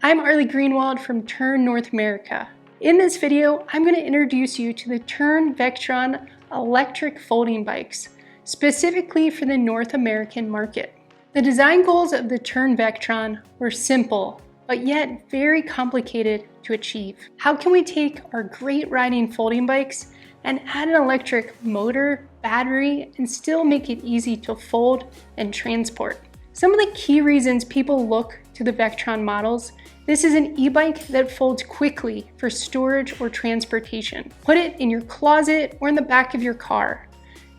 I'm Arlie Greenwald from Tern North America. In this video, I'm going to introduce you to the Tern Vektron electric folding bikes, specifically for the North American market. The design goals of the Tern Vektron were simple, but yet very complicated to achieve. How can we take our great riding folding bikes and add an electric motor, battery, and still make it easy to fold and transport? Some of the key reasons people look to the Vektron models: this is an e-bike that folds quickly for storage or transportation. Put it in your closet or in the back of your car.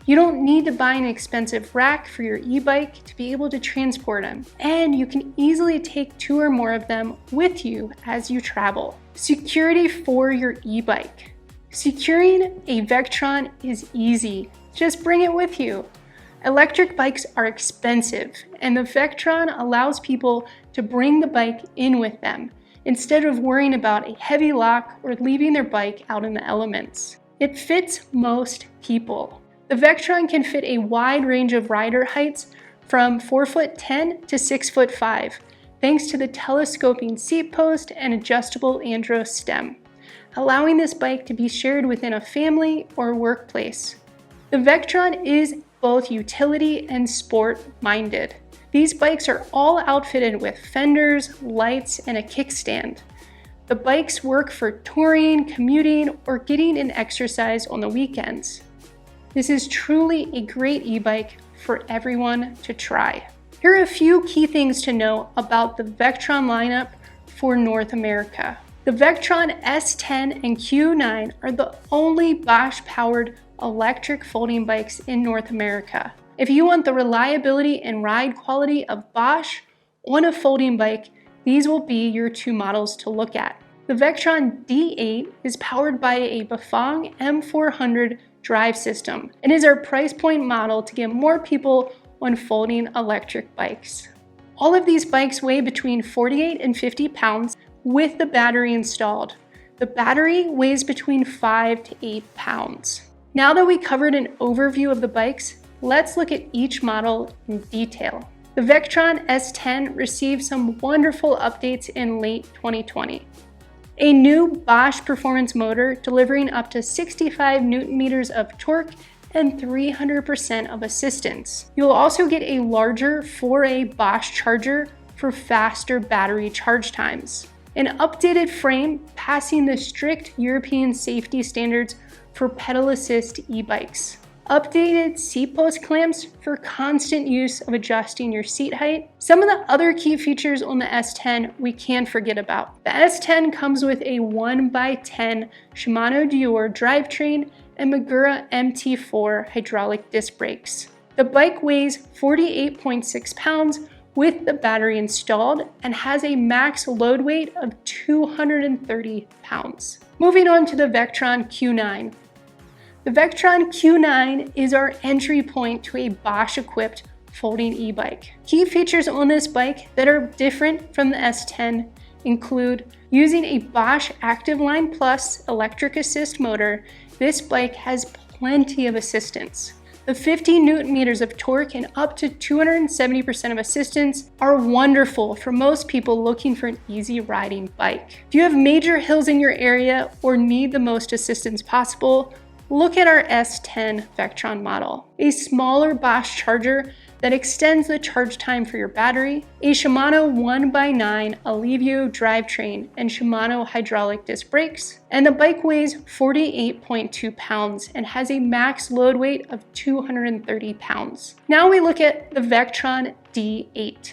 You don't need to buy an expensive rack for your e-bike to be able to transport them, and you can easily take 2 or more of them with you as you travel. Security for your e-bike. Securing a Vektron is easy. Just bring it with you. Electric bikes are expensive, and the Vektron allows people to bring the bike in with them instead of worrying about a heavy lock or leaving their bike out in the elements. It fits most people. The Vektron can fit a wide range of rider heights from 4'10" to 6'5", thanks to the telescoping seat post and adjustable Andros stem, allowing this bike to be shared within a family or workplace. The Vektron is both utility and sport minded. These bikes are all outfitted with fenders, lights, and a kickstand. The bikes work for touring, commuting, or getting in exercise on the weekends. This is truly a great e-bike for everyone to try. Here are a few key things to know about the Vektron lineup for North America. The Vektron S10 and Q9 are the only Bosch-powered electric folding bikes in North America. If you want the reliability and ride quality of Bosch on a folding bike, these will be your 2 models to look at. The Vektron D8 is powered by a Bafang M400 drive system and is our price point model to get more people on folding electric bikes. All of these bikes weigh between 48 and 50 pounds with the battery installed. The battery weighs between 5 to 8 pounds. Now that we covered an overview of the bikes, let's look at each model in detail. The Vektron S10 received some wonderful updates in late 2020. A new Bosch performance motor delivering up to 65 Nm of torque and 300% of assistance. You'll also get a larger 4A Bosch charger for faster battery charge times. An updated frame passing the strict European safety standards for pedal assist e-bikes. Updated seat post clamps for constant use of adjusting your seat height. Some of the other key features on the S10 we can't forget about. The S10 comes with a 1x10 Shimano Dior drivetrain and Magura MT4 hydraulic disc brakes. The bike weighs 48.6 pounds with the battery installed and has a max load weight of 230 pounds. Moving on to the Vektron Q9. The Vektron Q9 is our entry point to a Bosch-equipped folding e-bike. Key features on this bike that are different from the S10 include using a Bosch Active Line Plus electric assist motor. This bike has plenty of assistance. The 50 Nm of torque and up to 270% of assistance are wonderful for most people looking for an easy riding bike. If you have major hills in your area or need the most assistance possible, look at our S10 Vektron model. A smaller Bosch charger that extends the charge time for your battery, a Shimano 1x9 Alivio drivetrain and Shimano hydraulic disc brakes, and the bike weighs 48.2 pounds and has a max load weight of 230 pounds. Now we look at the Vektron D8.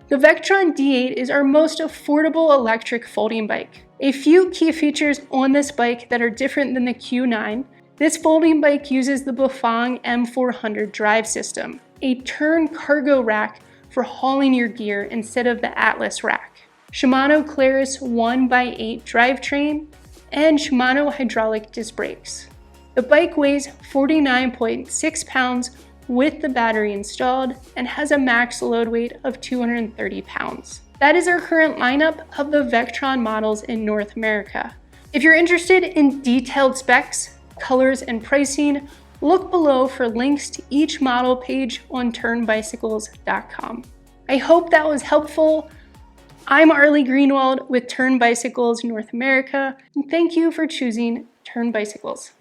The Vektron D8 is our most affordable electric folding bike. A few key features on this bike that are different than the Q9. This folding bike uses the Bafang M400 drive system, a Tern cargo rack for hauling your gear instead of the Atlas rack, Shimano Claris 1x8 drivetrain, and Shimano hydraulic disc brakes. The bike weighs 49.6 pounds with the battery installed and has a max load weight of 230 pounds. That is our current lineup of the Vektron models in North America. If you're interested in detailed specs, colors, and pricing, look below for links to each model page on turnbicycles.com. I hope that was helpful. I'm Arlie Greenwald with Tern Bicycles North America, and thank you for choosing Tern Bicycles.